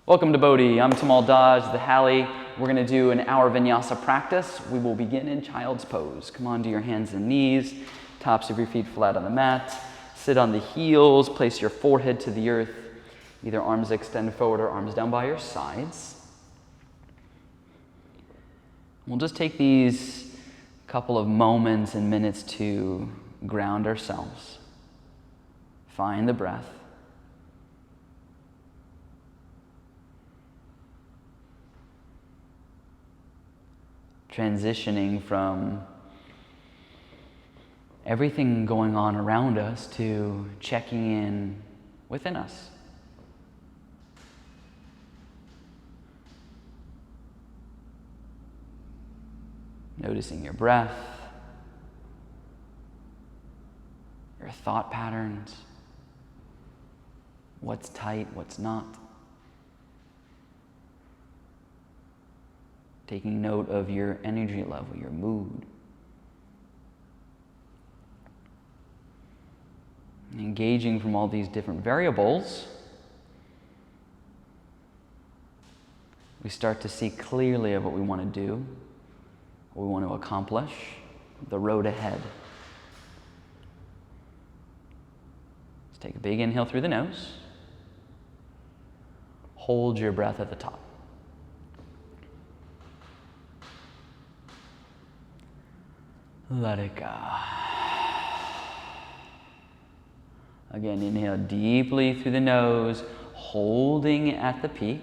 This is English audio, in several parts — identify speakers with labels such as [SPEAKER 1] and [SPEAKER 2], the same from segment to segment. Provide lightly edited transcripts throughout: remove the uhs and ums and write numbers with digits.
[SPEAKER 1] Welcome to Bodhi. I'm Tamal, the Hali. We're going to do an hour vinyasa practice. We will begin in child's pose. Come onto your hands and knees, tops of your feet flat on the mat. Sit on the heels, place your forehead to the earth. Either arms extend forward or arms down by your sides. We'll just take these couple of moments and minutes to ground ourselves. Find the breath. Transitioning from everything going on around us to checking in within us. Noticing your breath, your thought patterns, what's tight, what's not. Taking note of your energy level, your mood. Engaging from all these different variables, we start to see clearly of what we want to do, what we want to accomplish, the road ahead. Let's take a big inhale through the nose. Hold your breath at the top. Let it go. Again, inhale deeply through the nose, holding at the peak.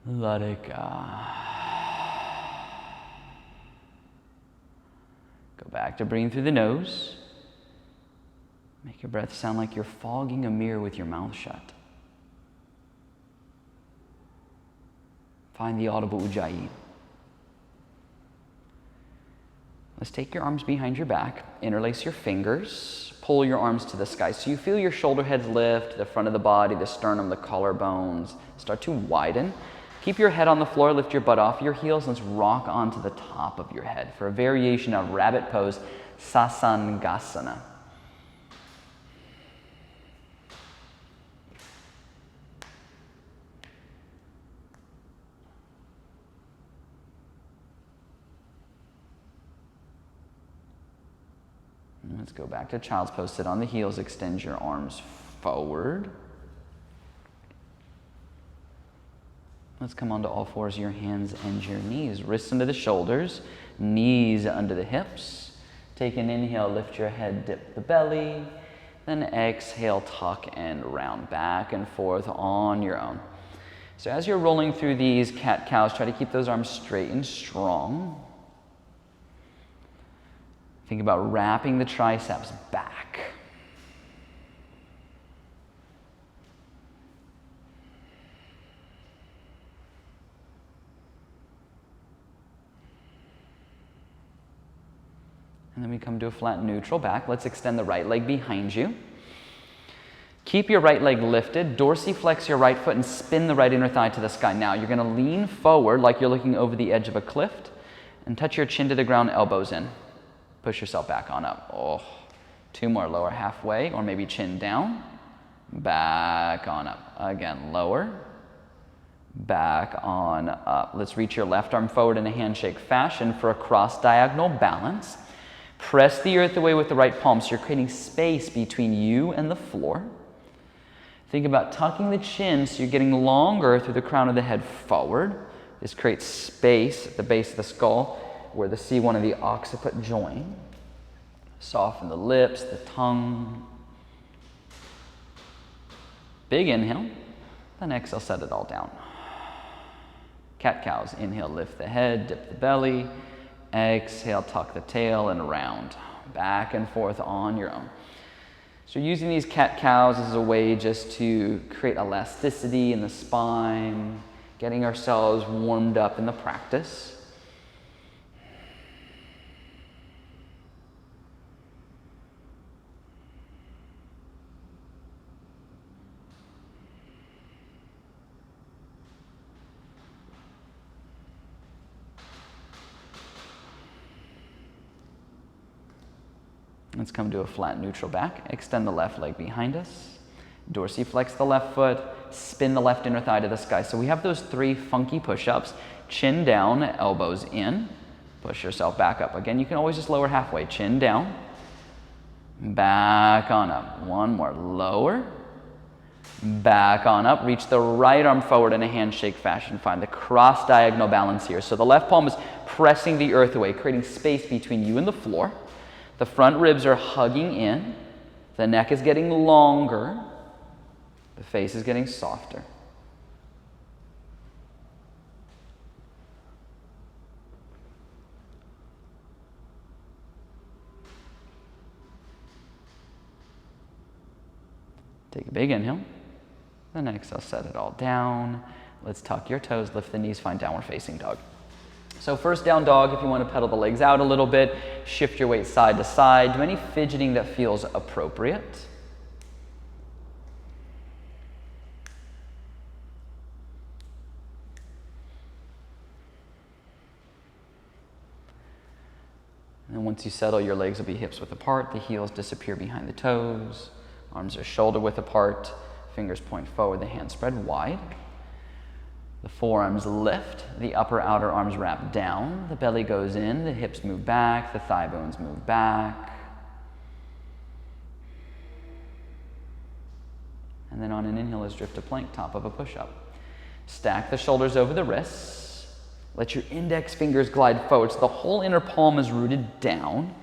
[SPEAKER 1] Let it go. Go back to breathing through the nose. Make your breath sound like you're fogging a mirror with your mouth shut. Find the audible ujjayi. Let's take your arms behind your back, interlace your fingers, pull your arms to the sky. So you feel your shoulder heads lift, the front of the body, the sternum, the collarbones start to widen. Keep your head on the floor, lift your butt off your heels, let's rock onto the top of your head for a variation of rabbit pose, Sasangasana. Let's go back to child's pose. Sit on the heels, extend your arms forward. Let's come onto all fours, your hands and your knees. Wrists under the shoulders, knees under the hips. Take an inhale, lift your head, dip the belly. Then exhale, tuck and round back and forth on your own. So as you're rolling through these cat-cows, try to keep those arms straight and strong. Think about wrapping the triceps back. And then we come to a flat neutral back. Let's extend the right leg behind you. Keep your right leg lifted, dorsiflex your right foot and spin the right inner thigh to the sky. Now you're going to lean forward like you're looking over the edge of a cliff and touch your chin to the ground, elbows in. Push yourself back on up. Oh, two more, lower halfway, or maybe chin down. Back on up. Again, lower. Back on up. Let's reach your left arm forward in a handshake fashion for a cross-diagonal balance. Press the earth away with the right palm, so you're creating space between you and the floor. Think about tucking the chin so you're getting longer through the crown of the head forward. This creates space at the base of the skull where the C1 and the occiput join. Soften the lips, the tongue. Big inhale, then exhale, set it all down. Cat-cows, inhale, lift the head, dip the belly. Exhale, tuck the tail and round. Back and forth on your own. So using these cat-cows as a way just to create elasticity in the spine, getting ourselves warmed up in the practice. Let's come to a flat neutral back. Extend the left leg behind us. Dorsiflex the left foot. Spin the left inner thigh to the sky. So we have those 3 funky push-ups. Chin down, elbows in. Push yourself back up. Again, you can always just lower halfway. Chin down. Back on up. One more. Lower. Back on up. Reach the right arm forward in a handshake fashion. Find the cross diagonal balance here. So the left palm is pressing the earth away, creating space between you and the floor. The front ribs are hugging in. The neck is getting longer. The face is getting softer. Take a big inhale. Then exhale, set it all down. Let's tuck your toes, lift the knees, find downward facing dog. So first down dog, if you want to pedal the legs out a little bit, shift your weight side to side. Do any fidgeting that feels appropriate. And once you settle, your legs will be hips width apart. The heels disappear behind the toes. Arms are shoulder width apart. Fingers point forward, the hands spread wide. The forearms lift, the upper outer arms wrap down, the belly goes in, the hips move back, the thigh bones move back. And then on an inhale, let's drift to plank, top of a push-up. Stack the shoulders over the wrists. Let your index fingers glide forward so the whole inner palm is rooted down.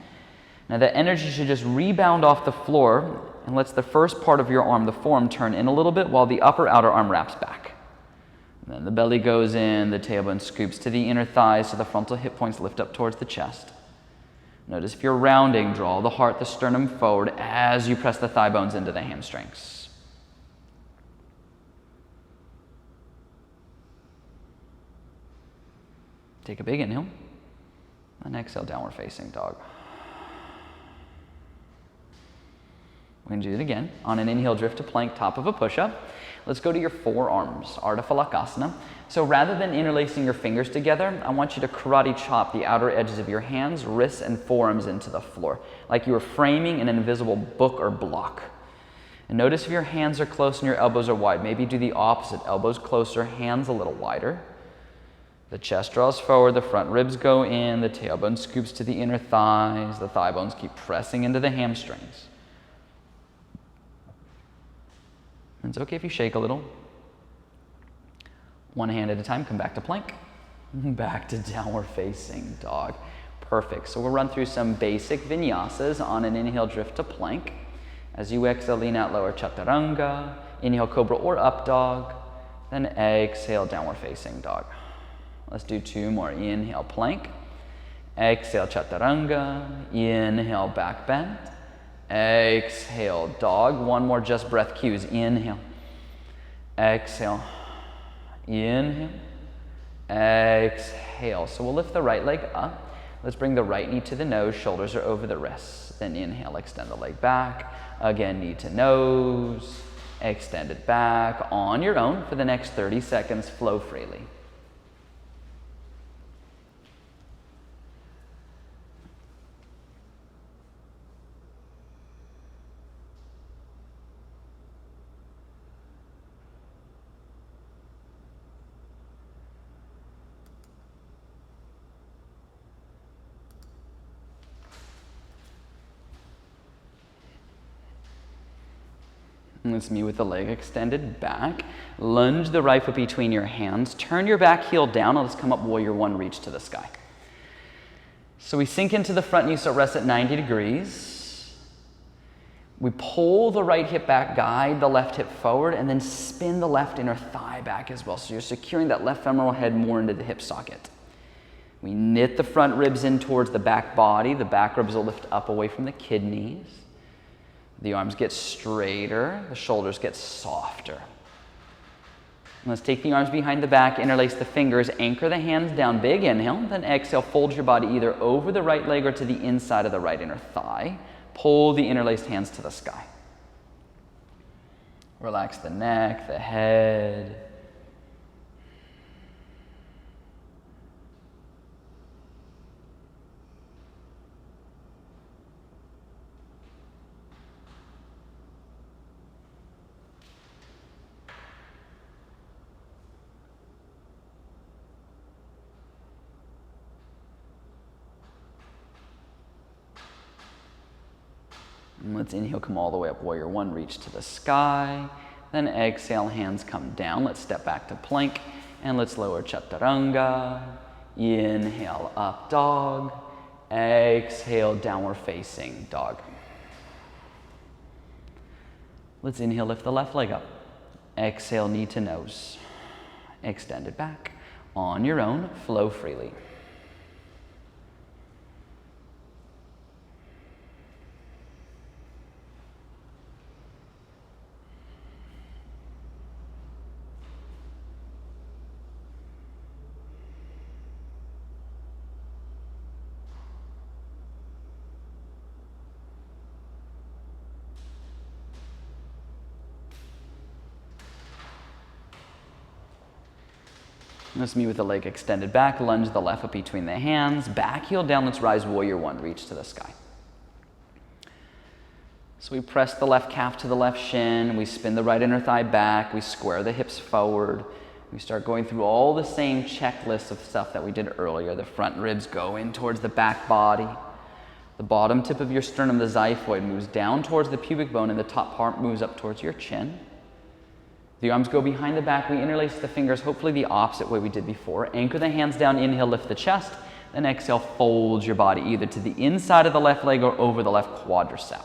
[SPEAKER 1] Now the energy should just rebound off the floor and lets the first part of your arm, the forearm, turn in a little bit while the upper outer arm wraps back. And then the belly goes in, the tailbone scoops to the inner thighs so the frontal hip points lift up towards the chest. Notice if you're rounding, draw the heart, the sternum forward as you press the thigh bones into the hamstrings. Take a big inhale, and exhale, downward facing dog. We're going to do it again. On an inhale, drift to plank, top of a push-up. Let's go to your forearms, Ardha Falakasana. So rather than interlacing your fingers together, I want you to karate chop the outer edges of your hands, wrists, and forearms into the floor, like you were framing an invisible book or block. And notice if your hands are close and your elbows are wide. Maybe do the opposite, elbows closer, hands a little wider. The chest draws forward, the front ribs go in, the tailbone scoops to the inner thighs, the thigh bones keep pressing into the hamstrings. It's okay if you shake a little. One hand at a time, come back to plank. Back to downward facing dog. Perfect. So we'll run through some basic vinyasas. On an inhale, drift to plank. As you exhale, lean out, lower chaturanga. Inhale, cobra or up dog. Then exhale, downward facing dog. Let's do 2 more. Inhale, plank. Exhale, chaturanga. Inhale, back bend. Exhale, dog. 1 more, just breath cues. Inhale. Exhale. Inhale. Exhale. So we'll lift the right leg up. Let's bring the right knee to the nose. Shoulders are over the wrists. Then inhale, extend the leg back. Again, knee to nose. Extend it back on your own for the next 30 seconds. Flow freely. It's me with the leg extended back. Lunge the right foot between your hands. Turn your back heel down. Let's come up warrior 1, reach to the sky. So we sink into the front knee, so rest at 90 degrees. We pull the right hip back, guide the left hip forward, and then spin the left inner thigh back as well. So you're securing that left femoral head more into the hip socket. We knit the front ribs in towards the back body. The back ribs will lift up away from the kidneys. The arms get straighter, the shoulders get softer. Let's take the arms behind the back, interlace the fingers, anchor the hands down, big inhale, then exhale, fold your body either over the right leg or to the inside of the right inner thigh. Pull the interlaced hands to the sky. Relax the neck, the head. And let's inhale, come all the way up, warrior one, reach to the sky. Then exhale, hands come down. Let's step back to plank, and let's lower chaturanga. Inhale, up dog. Exhale, downward facing dog. Let's inhale, lift the left leg up. Exhale, knee to nose. Extend it back. On your own, flow freely. Let's meet with the leg extended back, lunge the left up between the hands, back heel down, let's rise warrior one, reach to the sky. So we press the left calf to the left shin, we spin the right inner thigh back, we square the hips forward, we start going through all the same checklists of stuff that we did earlier. The front ribs go in towards the back body, the bottom tip of your sternum, the xiphoid, moves down towards the pubic bone, and the top part moves up towards your chin. The arms go behind the back. We interlace the fingers, hopefully the opposite way we did before. Anchor the hands down, inhale, lift the chest. Then exhale, fold your body either to the inside of the left leg or over the left quadricep.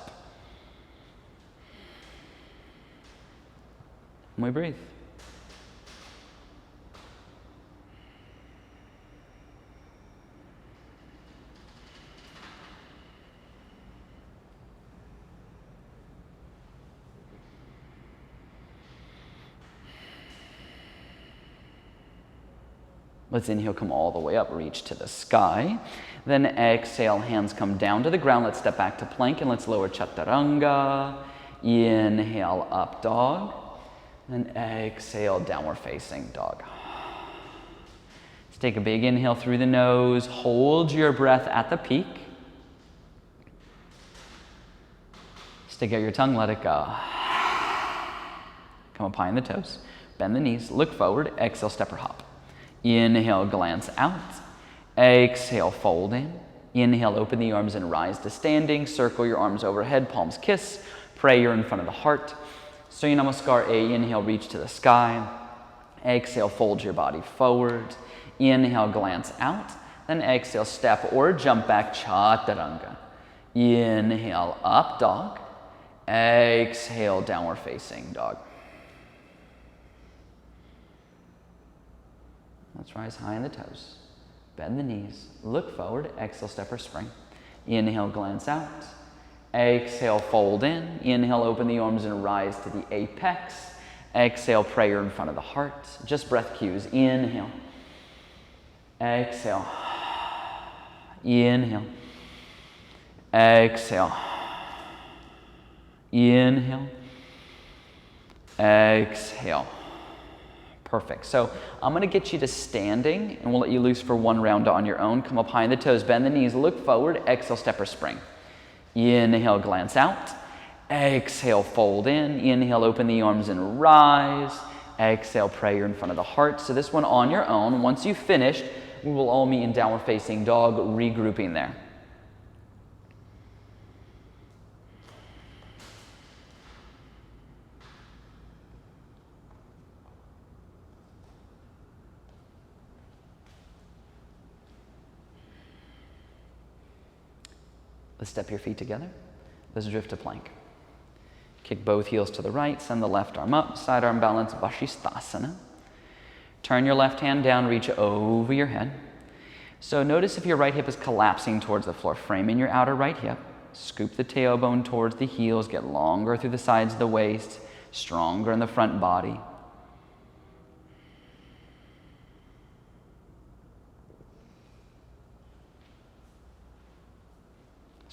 [SPEAKER 1] And we breathe. Let's inhale, come all the way up, reach to the sky. Then exhale, hands come down to the ground. Let's step back to plank and let's lower chaturanga. Inhale, up dog. Then exhale, downward facing dog. Let's take a big inhale through the nose. Hold your breath at the peak. Stick out your tongue, let it go. Come up high on the toes. Bend the knees, look forward, exhale, step or hop. Inhale, glance out. Exhale, fold in. Inhale, open the arms and rise to standing. Circle your arms overhead, palms kiss. Prayer in front of the heart. Surya Namaskar A. Inhale, reach to the sky. Exhale, fold your body forward. Inhale, glance out. Then exhale, step or jump back, chaturanga. Inhale, up dog. Exhale, downward facing dog. Let's rise high on the toes. Bend the knees. Look forward. Exhale, step or spring. Inhale, glance out. Exhale, fold in. Inhale, open the arms and rise to the apex. Exhale, prayer in front of the heart. Just breath cues. Inhale. Exhale. Inhale. Exhale. Inhale. Exhale. Perfect. So I'm going to get you to standing, and we'll let you loose for one round on your own. Come up high on the toes, bend the knees, look forward, exhale, step or spring. Inhale, glance out. Exhale, fold in. Inhale, open the arms and rise. Exhale, prayer in front of the heart. So this one on your own. Once you've finished, we will all meet in downward facing dog, regrouping there. Let's step your feet together. Let's drift to plank. Kick both heels to the right, send the left arm up, side arm balance, Vashisthasana. Turn your left hand down, reach over your head. So notice if your right hip is collapsing towards the floor, frame in your outer right hip. Scoop the tailbone towards the heels, get longer through the sides of the waist, stronger in the front body.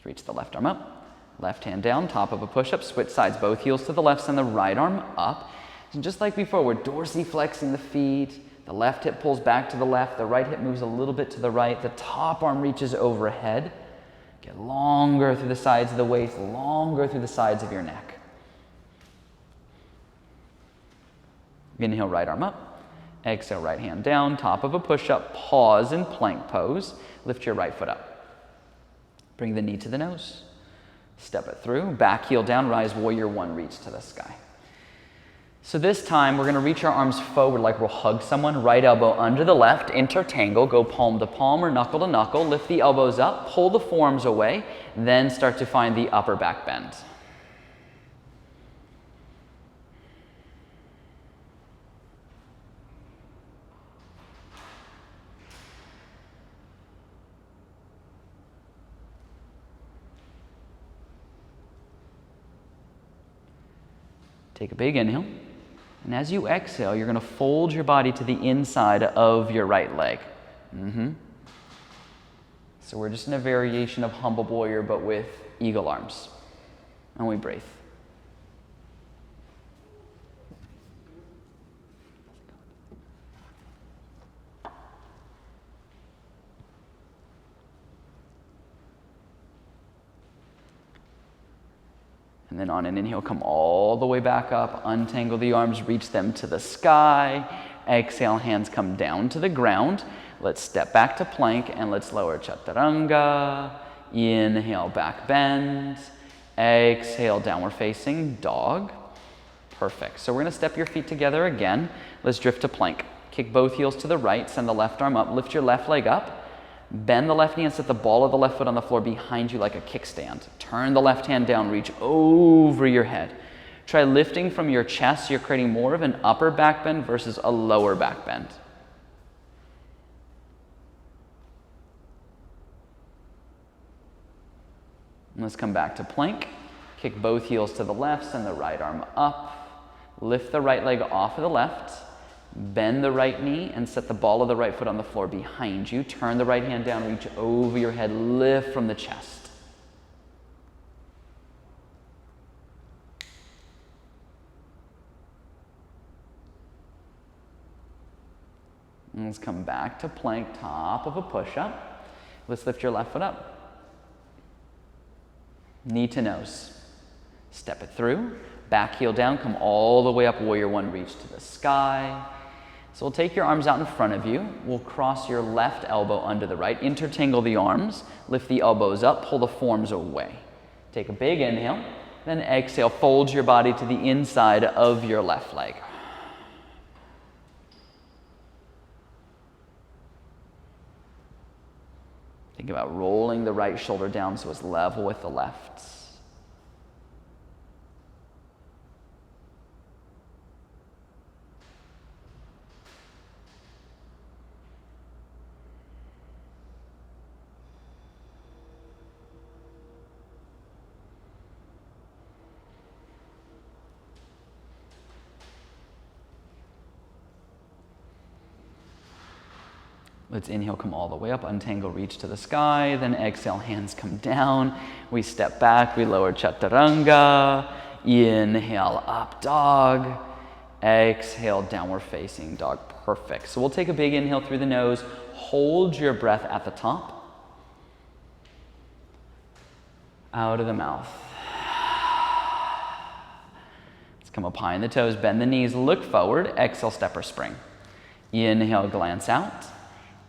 [SPEAKER 1] Reach the left arm up, left hand down, top of a push-up, switch sides, both heels to the left, send the right arm up. And just like before, we're dorsiflexing the feet, the left hip pulls back to the left, the right hip moves a little bit to the right, the top arm reaches overhead. Get longer through the sides of the waist, longer through the sides of your neck. Inhale, right arm up, exhale, right hand down, top of a push-up, pause in plank pose, lift your right foot up. Bring the knee to the nose. Step it through, back heel down, rise, warrior one, reach to the sky. So this time, we're going to reach our arms forward like we'll hug someone. Right elbow under the left, intertangle, go palm to palm or knuckle to knuckle. Lift the elbows up, pull the forearms away, then start to find the upper back bend. Take a big inhale. And as you exhale, you're going to fold your body to the inside of your right leg. So we're just in a variation of humble warrior, but with eagle arms. And we breathe. And then on an inhale, come all the way back up, untangle the arms, reach them to the sky. Exhale, hands come down to the ground. Let's step back to plank and let's lower chaturanga. Inhale, back bend. Exhale, downward facing dog. Perfect. So we're going to step your feet together again. Let's drift to plank. Kick both heels to the right, send the left arm up, lift your left leg up. Bend the left knee and set the ball of the left foot on the floor behind you like a kickstand. Turn the left hand down, reach over your head. Try lifting from your chest so you're creating more of an upper back bend versus a lower back bend. And let's come back to plank. Kick both heels to the left, send the right arm up. Lift the right leg off of the left. Bend the right knee and set the ball of the right foot on the floor behind you. Turn the right hand down, reach over your head, lift from the chest. And let's come back to plank, top of a push-up. Let's lift your left foot up. Knee to nose. Step it through. Back heel down, come all the way up, warrior one, reach to the sky. So we'll take your arms out in front of you. We'll cross your left elbow under the right, intertangle the arms, lift the elbows up, pull the forearms away. Take a big inhale, then exhale, fold your body to the inside of your left leg. Think about rolling the right shoulder down so it's level with the left. Let's inhale, come all the way up, untangle, reach to the sky, then exhale, hands come down. We step back, we lower chaturanga. Inhale, up dog. Exhale, downward facing dog. Perfect. So we'll take a big inhale through the nose, hold your breath at the top. Out of the mouth. Let's come up high in the toes, bend the knees, look forward, exhale, step or spring. Inhale, glance out.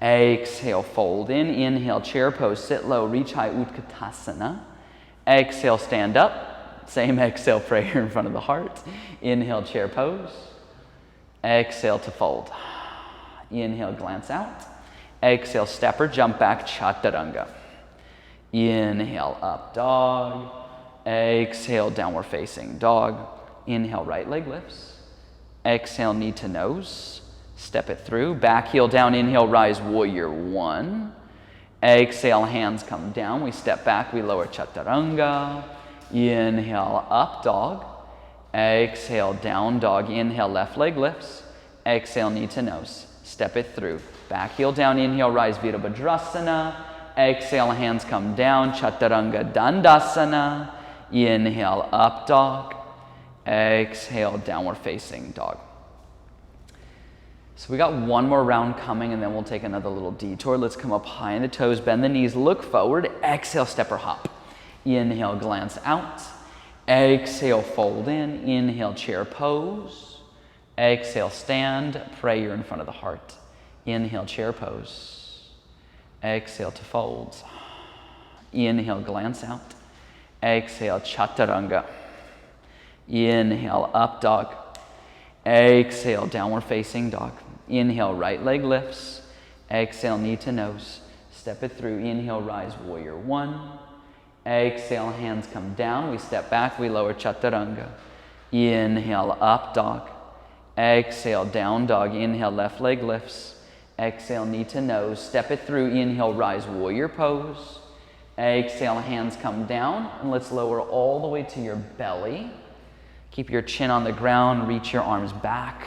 [SPEAKER 1] Exhale, fold in. Inhale, chair pose, sit low, reach high, Utkatasana. Exhale, stand up. Same exhale, prayer in front of the heart. Inhale, chair pose. Exhale to fold. Inhale, glance out. Exhale, step or jump back, chaturanga. Inhale, up dog. Exhale, downward facing dog. Inhale, right leg lifts. Exhale, knee to nose. Step it through, back heel down, inhale, rise, warrior one. Exhale, hands come down, we step back, we lower chaturanga. Inhale, up dog. Exhale, down dog, inhale, left leg lifts. Exhale, knee to nose, step it through. Back heel down, inhale, rise, Virabhadrasana. Exhale, hands come down, chaturanga dandasana. Inhale, up dog. Exhale, downward facing dog. So we got one more round coming and then we'll take another little detour. Let's come up high in the toes, bend the knees, look forward, exhale, step or hop. Inhale, glance out. Exhale, fold in. Inhale, chair pose. Exhale, stand, prayer in front of the heart. Inhale, chair pose. Exhale to fold. Inhale, glance out. Exhale, chaturanga. Inhale, up dog. Exhale, downward facing dog. Inhale, right leg lifts. Exhale, knee to nose. Step it through. Inhale, rise, warrior one. Exhale, hands come down. We step back, we lower chaturanga. Inhale, up dog. Exhale, down dog. Inhale, left leg lifts. Exhale, knee to nose. Step it through. Inhale, rise, warrior pose. Exhale, hands come down. And let's lower all the way to your belly. Keep your chin on the ground. Reach your arms back.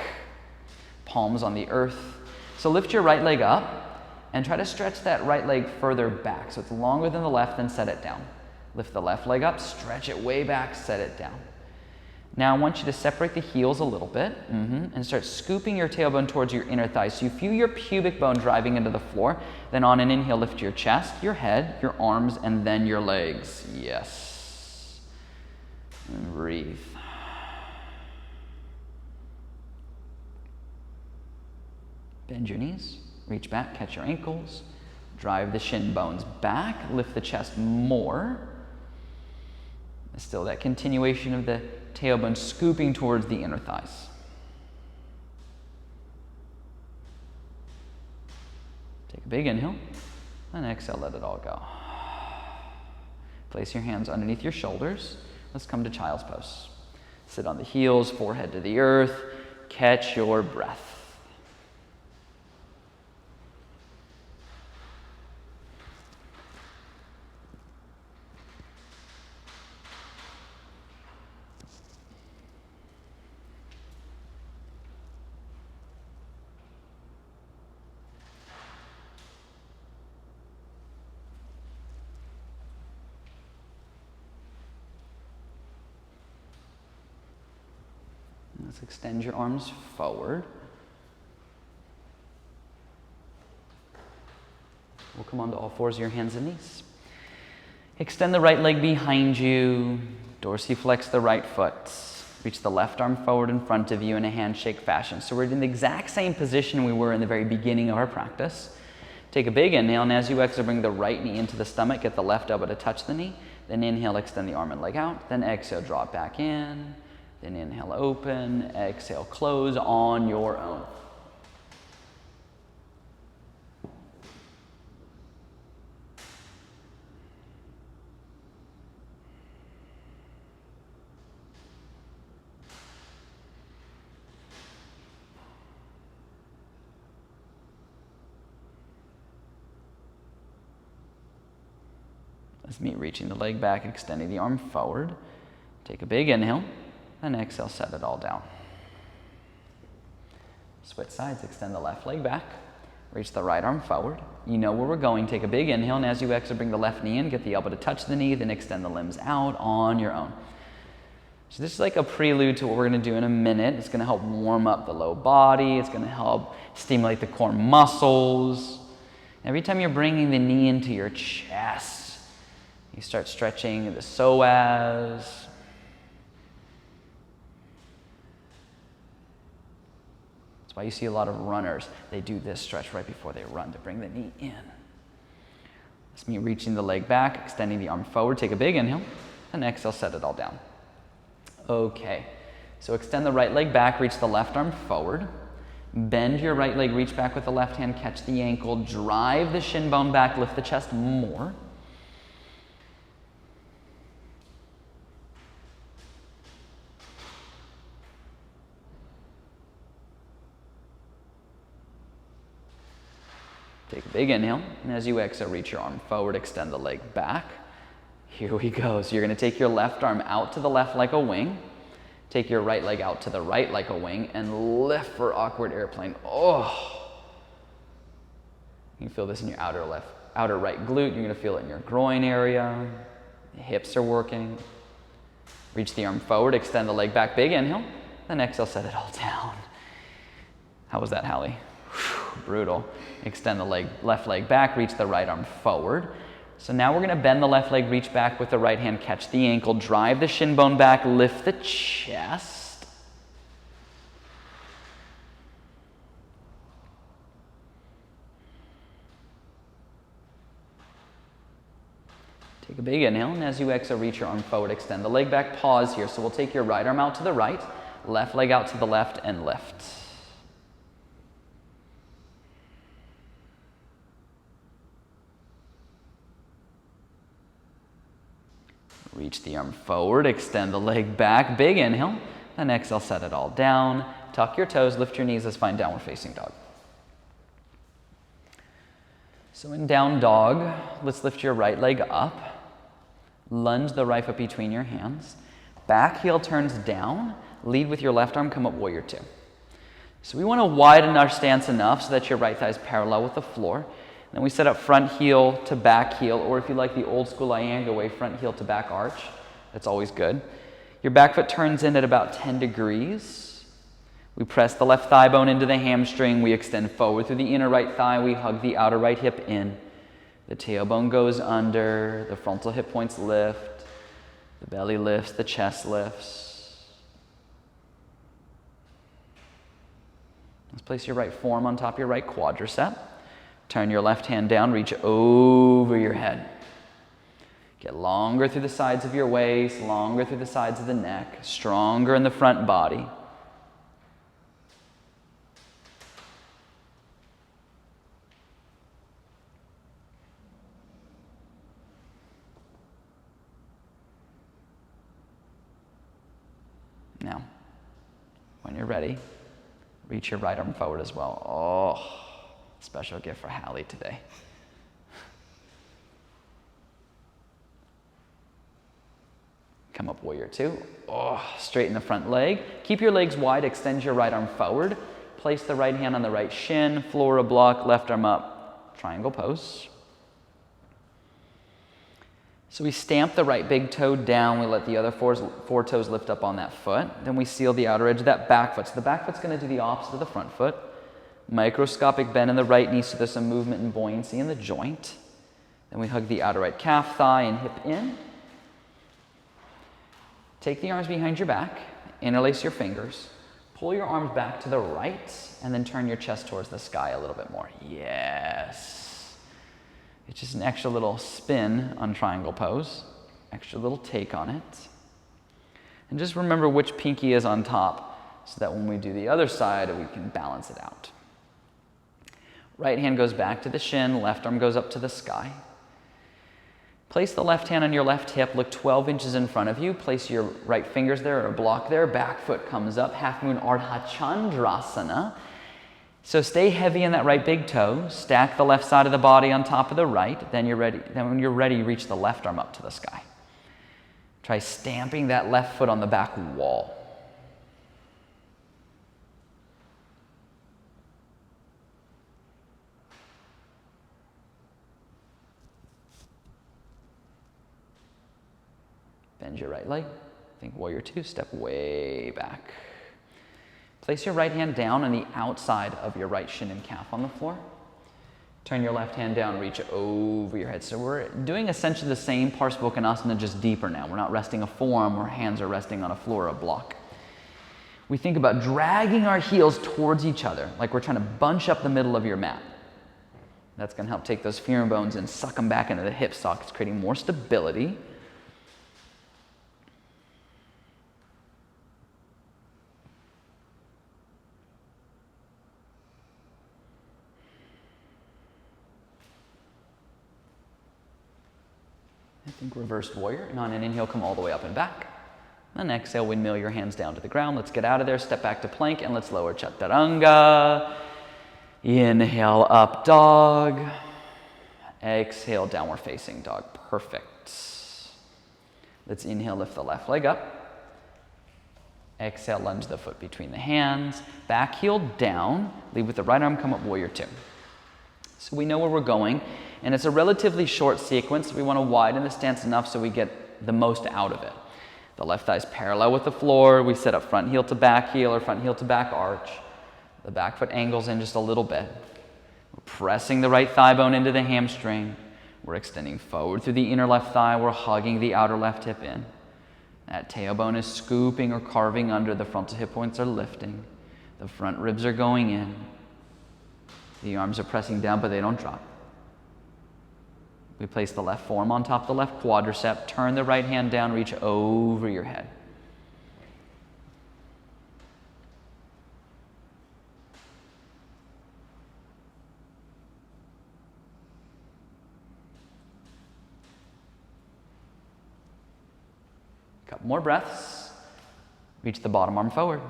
[SPEAKER 1] Palms on the earth. So lift your right leg up and try to stretch that right leg further back. So it's longer than the left, then set it down. Lift the left leg up, stretch it way back, set it down. Now I want you to separate the heels a little bit and start scooping your tailbone towards your inner thigh. So you feel your pubic bone driving into the floor. Then on an inhale, lift your chest, your head, your arms, and then your legs. Yes. And breathe. Bend your knees, reach back, catch your ankles, drive the shin bones back, lift the chest more. Still that continuation of the tailbone scooping towards the inner thighs. Take a big inhale, and exhale, let it all go. Place your hands underneath your shoulders. Let's come to child's pose. Sit on the heels, forehead to the earth, catch your breath. Let's extend your arms forward. We'll come onto all fours of your hands and knees. Extend the right leg behind you. Dorsiflex the right foot. Reach the left arm forward in front of you in a handshake fashion. So we're in the exact same position we were in the very beginning of our practice. Take a big inhale, and as you exhale, bring the right knee into the stomach. Get the left elbow to touch the knee. Then inhale, extend the arm and leg out. Then exhale, draw it back in. Then inhale, open. Exhale, close on your own. Let's meet reaching the leg back, extending the arm forward. Take a big inhale, and exhale, set it all down. Switch sides, extend the left leg back. Reach the right arm forward. You know where we're going. Take a big inhale, and as you exhale, bring the left knee in. Get the elbow to touch the knee, then extend the limbs out on your own. So this is like a prelude to what we're going to do in a minute. It's going to help warm up the low body. It's going to help stimulate the core muscles. Every time you're bringing the knee into your chest, you start stretching the psoas. That's why you see a lot of runners. They do this stretch right before they run to bring the knee in. That's me reaching the leg back, extending the arm forward. Take a big inhale, and exhale, set it all down. Okay, so extend the right leg back, reach the left arm forward. Bend your right leg, reach back with the left hand, catch the ankle, drive the shin bone back, lift the chest more. Take a big inhale, and as you exhale, reach your arm forward, extend the leg back. Here we go. So you're going to take your left arm out to the left like a wing. Take your right leg out to the right like a wing, and lift for awkward airplane. Oh! You can feel this in your outer right glute. You're going to feel it in your groin area. The hips are working. Reach the arm forward, extend the leg back, big inhale. Then exhale, set it all down. How was that, Hallie? Brutal. Extend the left leg back, reach the right arm forward. So now we're going to bend the left leg, reach back with the right hand, catch the ankle, drive the shin bone back, lift the chest. Take Take a big inhale, and as you exhale, reach your arm forward, extend the leg back, pause here. So we'll take your right arm out to the right, left leg out to the left, and lift. Reach the arm forward, extend the leg back, big inhale, then exhale, set it all down. Tuck your toes, lift your knees, let's find downward facing dog. So in down dog, let's lift your right leg up. Lunge the right foot between your hands. Back heel turns down. Lead with your left arm, come up warrior two. So we want to widen our stance enough so that your right thigh is parallel with the floor. Then we set up front heel to back heel, or if you like the old school Iyengar way, front heel to back arch. That's always good. Your back foot turns in at about 10 degrees. We press the left thigh bone into the hamstring. We extend forward through the inner right thigh. We hug the outer right hip in. The tailbone goes under, the frontal hip points lift, the belly lifts, the chest lifts. Let's place your right forearm on top of your right quadricep. Turn your left hand down, reach over your head. Get longer through the sides of your waist, longer through the sides of the neck, stronger in the front body. Now, when you're ready, reach your right arm forward as well. Oh, special gift for Hallie today. Come up warrior two. Oh, straighten the front leg. Keep your legs wide, extend your right arm forward. Place the right hand on the right shin, floor a block, left arm up, triangle pose. So we stamp the right big toe down. We let the other four toes lift up on that foot. Then we seal the outer edge of that back foot. So the back foot's going to do the opposite of the front foot. Microscopic bend in the right knee so there's some movement and buoyancy in the joint. Then we hug the outer right calf, thigh, and hip in. Take the arms behind your back. Interlace your fingers. Pull your arms back to the right, and then turn your chest towards the sky a little bit more. Yes. It's just an extra little spin on triangle pose, extra little take on it. And just remember which pinky is on top so that when we do the other side, we can balance it out. Right hand goes back to the shin, left arm goes up to the sky. Place the left hand on your left hip, look 12 inches in front of you. Place your right fingers there or block there. Back foot comes up, half moon Ardha Chandrasana. So stay heavy in that right big toe. Stack the left side of the body on top of the right. Then when you're ready, reach the left arm up to the sky. Try stamping that left foot on the back wall. Bend your right leg. Think warrior two, step way back. Place your right hand down on the outside of your right shin and calf on the floor. Turn your left hand down, reach over your head. So we're doing essentially the same Parsvakonasana, just deeper now. We're not resting a forearm, our hands are resting on a floor or a block. We think about dragging our heels towards each other, like we're trying to bunch up the middle of your mat. That's going to help take those femur bones and suck them back into the hip sockets, creating more stability. I think reversed warrior. And on an inhale, come all the way up and back. Then exhale, windmill your hands down to the ground. Let's get out of there, step back to plank, and let's lower chaturanga. Inhale, up dog. Exhale, downward facing dog. Perfect. Let's inhale, lift the left leg up. Exhale, lunge the foot between the hands. Back heel down. Lead with the right arm, come up warrior two. So we know where we're going. And it's a relatively short sequence. We want to widen the stance enough so we get the most out of it. The left thigh is parallel with the floor. We set up front heel to back heel or front heel to back arch. The back foot angles in just a little bit. We're pressing the right thigh bone into the hamstring. We're extending forward through the inner left thigh. We're hugging the outer left hip in. That tailbone is scooping or carving under. The frontal hip points are lifting. The front ribs are going in. The arms are pressing down, but they don't drop. We place the left forearm on top of the left quadricep, turn the right hand down, reach over your head. Couple more breaths. Reach the bottom arm forward.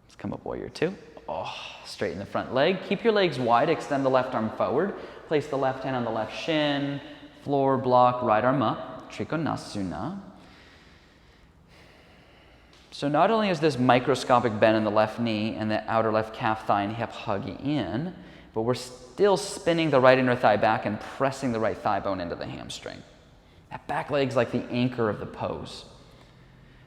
[SPEAKER 1] Let's come up warrior two. Oh, straighten the front leg. Keep your legs wide. Extend the left arm forward. Place the left hand on the left shin. Floor block, right arm up. Trikonasana. So not only is this microscopic bend in the left knee and the outer left calf, thigh, and hip hugging in, but we're still spinning the right inner thigh back and pressing the right thigh bone into the hamstring. That back leg's like the anchor of the pose.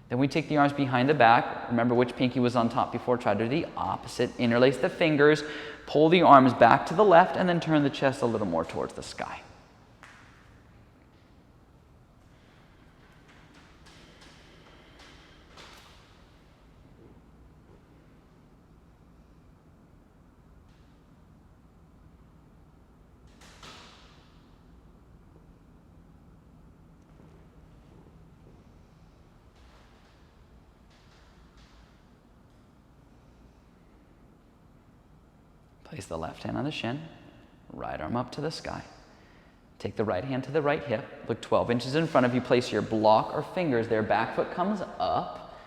[SPEAKER 1] Then we take the arms behind the back. Remember which pinky was on top before. Try to do the opposite. Interlace the fingers. Pull the arms back to the left and then turn the chest a little more towards the sky. Place the left hand on the shin, right arm up to the sky. Take the right hand to the right hip. Look 12 inches in front of you. Place your block or fingers there. Back foot comes up.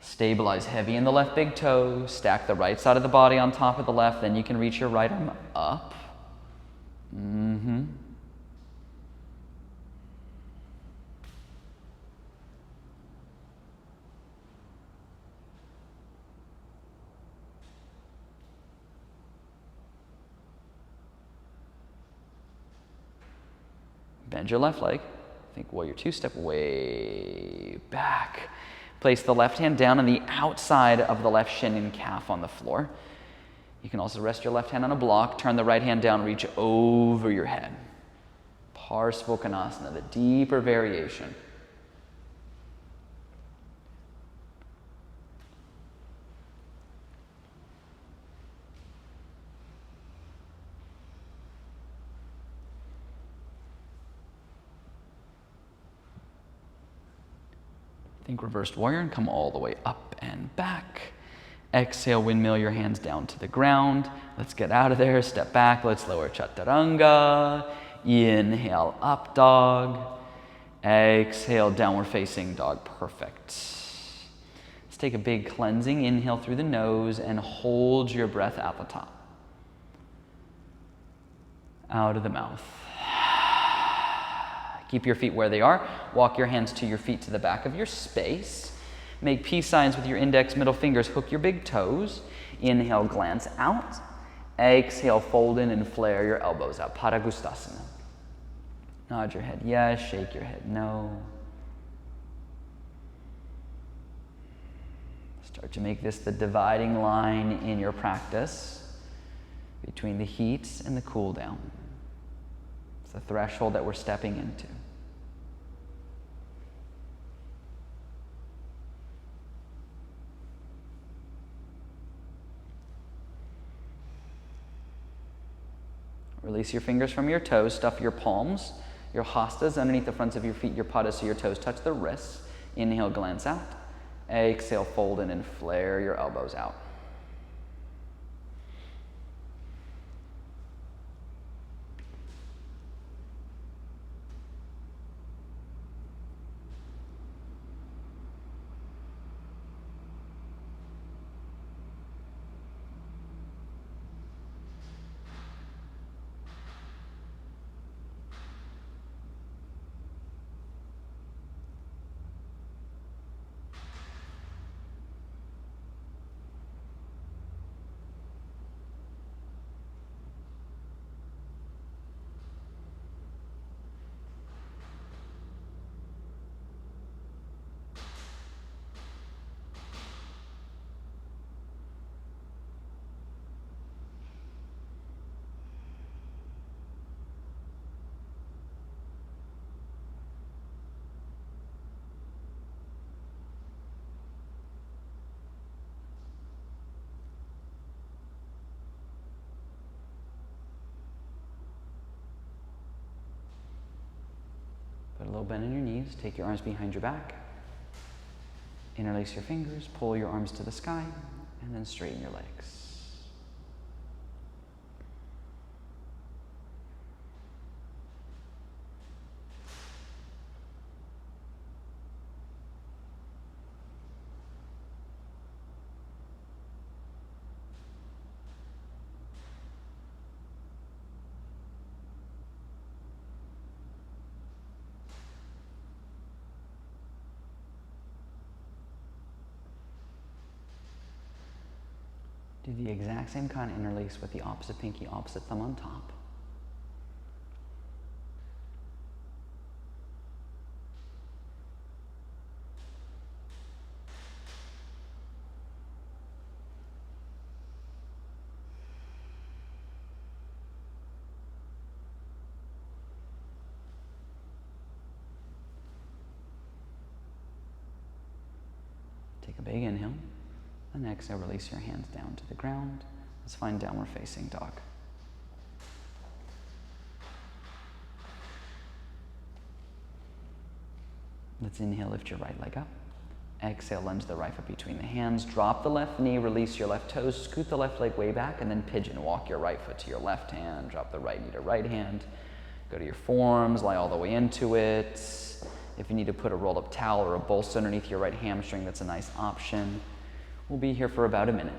[SPEAKER 1] Stabilize heavy in the left big toe. Stack the right side of the body on top of the left. Then you can reach your right arm up. Bend your left leg. Think warrior two, step way back. Place the left hand down on the outside of the left shin and calf on the floor. You can also rest your left hand on a block. Turn the right hand down, reach over your head. Parsvakonasana, the deeper variation. Think reversed warrior and come all the way up and back. Exhale, windmill your hands down to the ground. Let's get out of there, step back. Let's lower chaturanga. Inhale, up dog. Exhale, downward facing dog. Perfect. Let's take a big cleansing inhale through the nose and hold your breath at the top. Out of the mouth. Keep your feet where they are. Walk your hands to your feet to the back of your space. Make peace signs with your index, middle fingers. Hook your big toes. Inhale, glance out. Exhale, fold in and flare your elbows out. Padagustasana. Nod your head yes, shake your head no. Start to make this the dividing line in your practice between the heat and the cool down. It's the threshold that we're stepping into. Release your fingers from your toes, stuff your palms, your hastas underneath the fronts of your feet, your padas, so your toes touch the wrists. Inhale, glance out. Exhale, fold in and flare your elbows out. low bend in your knees. Take your arms behind your back. Interlace your fingers, pull your arms to the sky, and then straighten your legs. Do the exact same kind of interlace with the opposite pinky, opposite thumb on top. Take a big inhale. And exhale, release your hands down to the ground. Let's find downward facing dog. Let's inhale, lift your right leg up. Exhale, lunge the right foot between the hands. Drop the left knee, release your left toes, scoot the left leg way back, and then pigeon. Walk your right foot to your left hand. Drop the right knee to right hand. Go to your forearms, lie all the way into it. If you need to put a rolled up towel or a bolster underneath your right hamstring, that's a nice option. We'll be here for about a minute.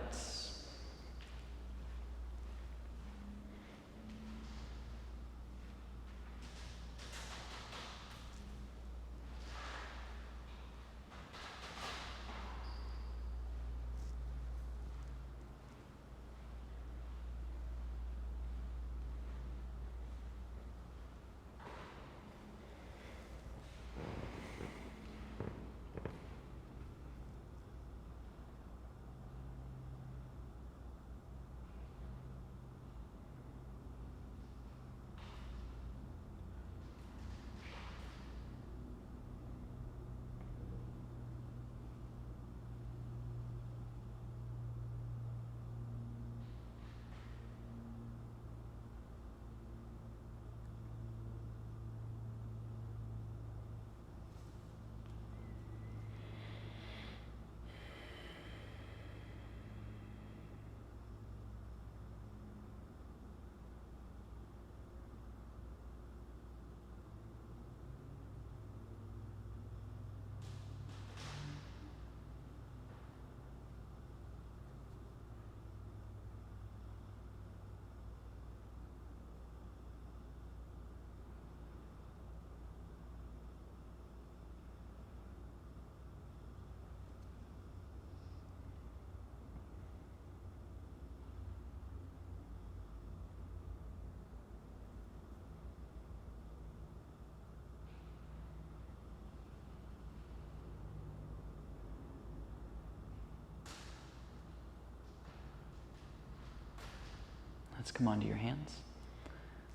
[SPEAKER 1] Let's come onto your hands.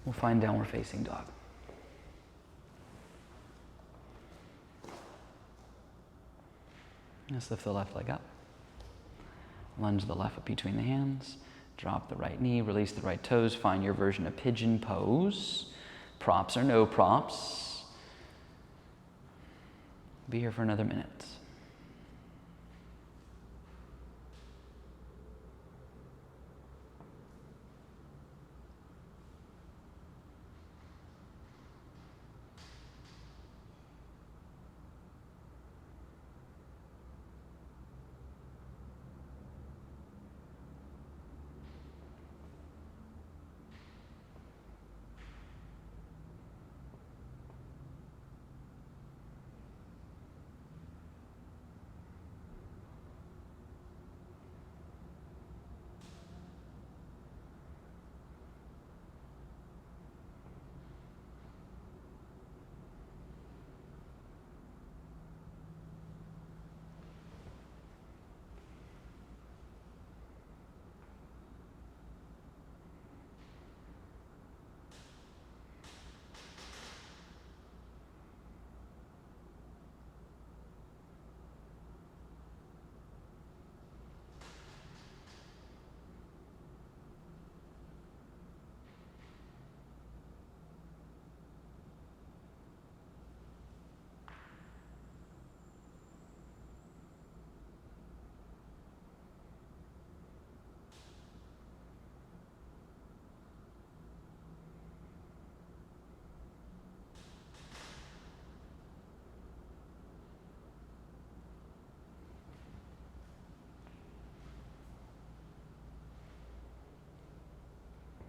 [SPEAKER 1] We'll find downward facing dog. Let's lift the left leg up. Lunge the left foot between the hands. Drop the right knee, release the right toes. Find your version of pigeon pose. Props or no props. Be here for another minute.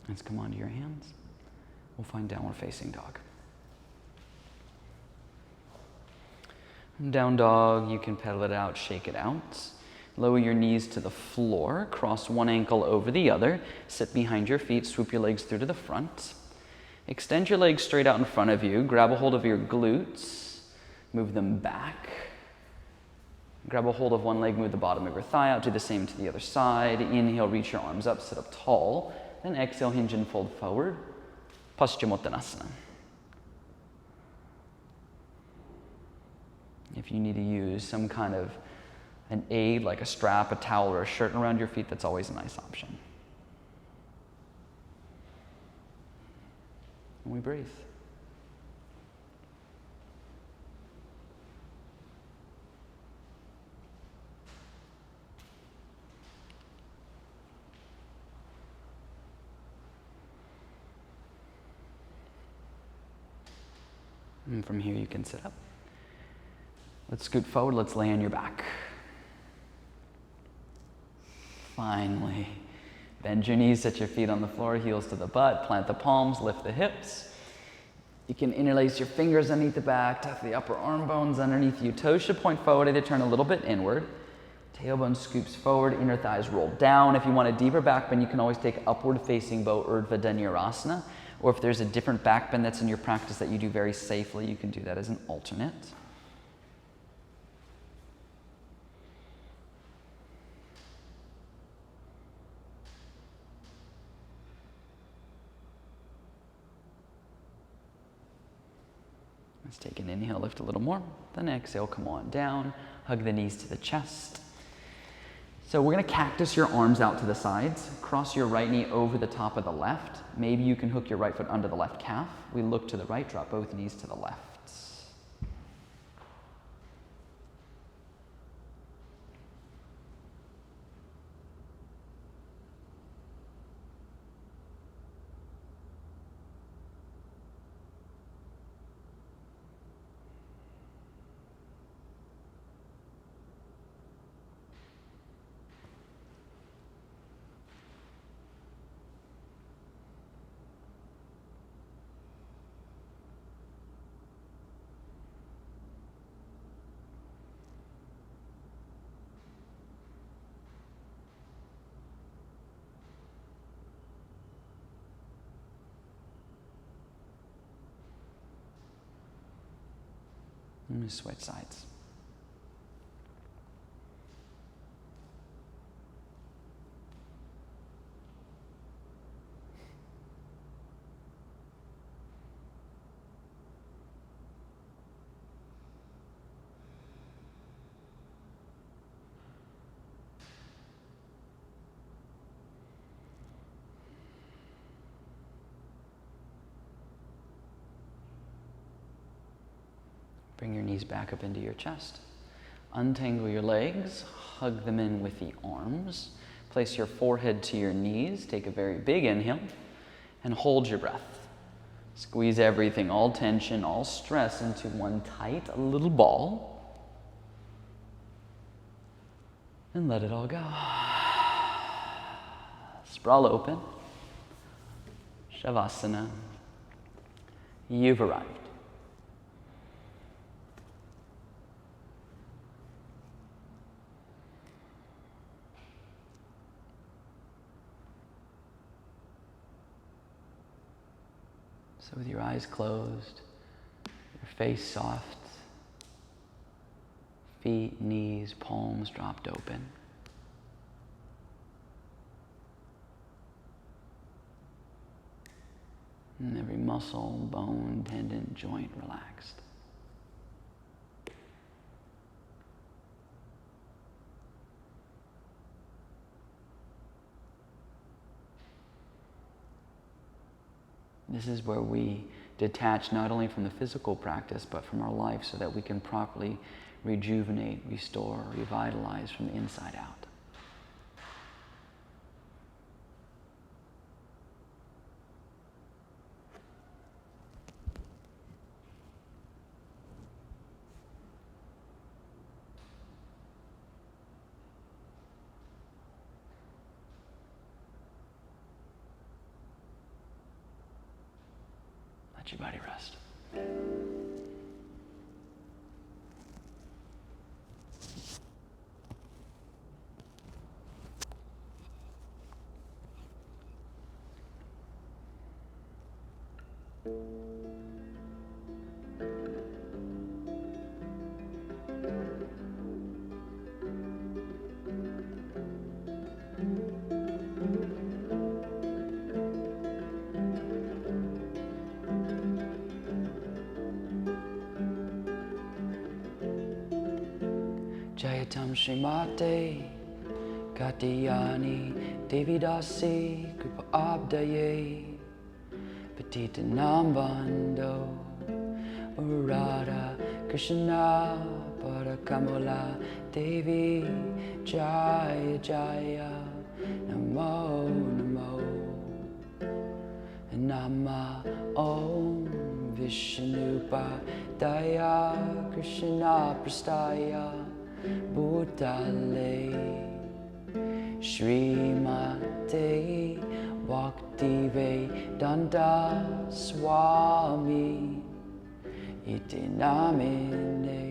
[SPEAKER 1] Let's come onto your hands. We'll find downward facing dog. Down dog, you can pedal it out, shake it out. Lower your knees to the floor, cross one ankle over the other, sit behind your feet, swoop your legs through to the front. Extend your legs straight out in front of you, grab a hold of your glutes, move them back. Grab a hold of one leg, move the bottom of your thigh out, do the same to the other side. Inhale, reach your arms up, sit up tall. Then exhale, hinge and fold forward. Paschimottanasana. If you need to use some kind of an aid, like a strap, a towel, or a shirt around your feet, that's always a nice option. And we breathe. And from here you can sit up. Let's scoot forward, let's lay on your back. Finally, bend your knees, set your feet on the floor, heels to the butt, plant the palms, lift the hips. You can interlace your fingers underneath the back, tuck the upper arm bones underneath you. Toes should point forward, either turn a little bit inward. Tailbone scoops forward, inner thighs roll down. If you want a deeper back bend, you can always take upward facing bow, Urdhva Dhanurasana. Or if there's a different back bend that's in your practice that you do very safely, you can do that as an alternate. Let's take an inhale, lift a little more. Then exhale, come on down. Hug the knees to the chest. So we're going to cactus your arms out to the sides. Cross your right knee over the top of the left. Maybe you can hook your right foot under the left calf. We look to the right, drop both knees to the left. I'm going to switch sides. Bring your knees back up into your chest. Untangle your legs, hug them in with the arms. Place your forehead to your knees. Take a very big inhale and hold your breath. Squeeze everything, all tension, all stress into one tight little ball. And let it all go. Sprawl open. Shavasana. You've arrived. So with your eyes closed, your face soft, feet, knees, palms dropped open. And every muscle, bone, tendon, joint relaxed. This is where we detach not only from the physical practice, but from our life so that we can properly rejuvenate, restore, revitalize from the inside out. Let your body rest. Jayatam Srimate Katiyani Devidasi Kripa Abdaye Petita Nambando Urada Krishna Parakamala Devi Jaya Jaya Namo Namo Nama Om Vishnupa Daya Krishna Prastaya Bhutale Srimate Bhaktivedanta Swami Iti Namine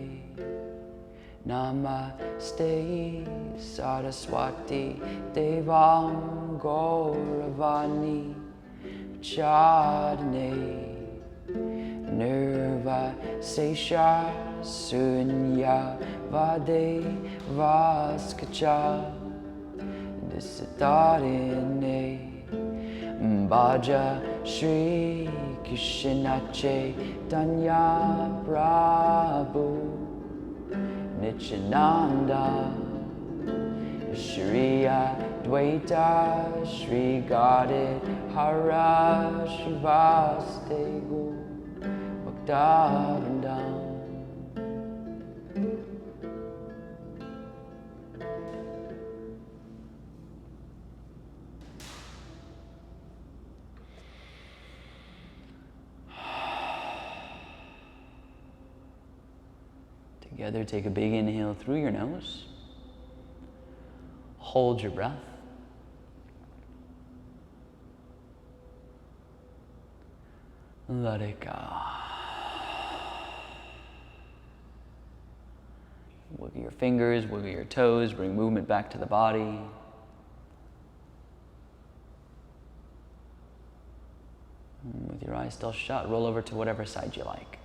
[SPEAKER 1] Namaste Saraswati Devam Gauravani Chadne Nirva Sesha Sunya Vade Vaskacha Disitarine Bhaja Shri Krishnache Tanya Prabhu Nityananda Shri Advaita Shri Gadit Hara Shivastegu Bhaktavrindam. Together, take a big inhale through your nose. Hold your breath. Let it go. Wiggle your fingers, wiggle your toes, bring movement back to the body. And with your eyes still shut, roll over to whatever side you like.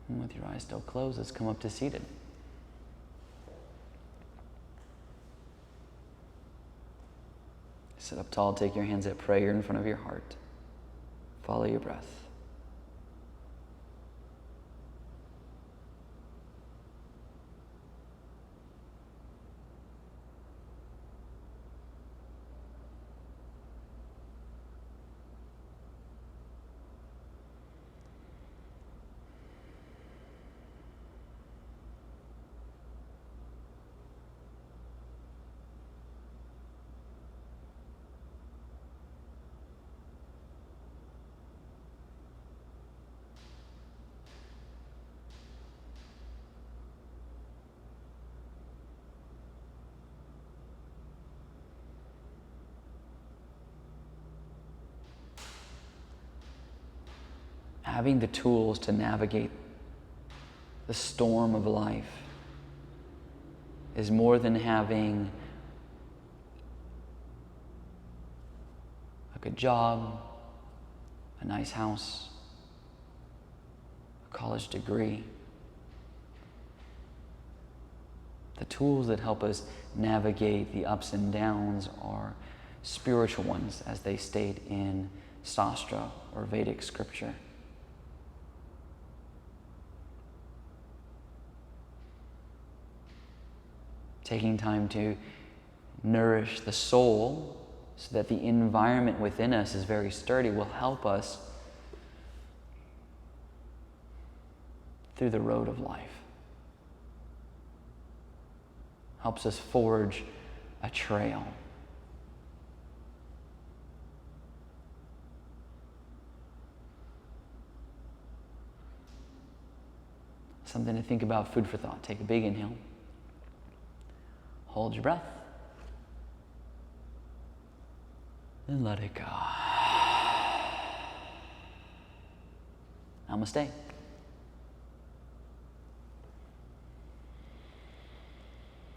[SPEAKER 1] And with your eyes still closed, let's come up to seated. Sit up tall, take your hands at prayer in front of your heart. Follow your breath. Having the tools to navigate the storm of life is more than having a good job, a nice house, a college degree. The tools that help us navigate the ups and downs are spiritual ones, as they state in Sastra or Vedic scripture. Taking time to nourish the soul so that the environment within us is very sturdy will help us through the road of life. Helps us forge a trail. Something to think about, food for thought. Take a big inhale. Hold your breath. and let it go. Namaste.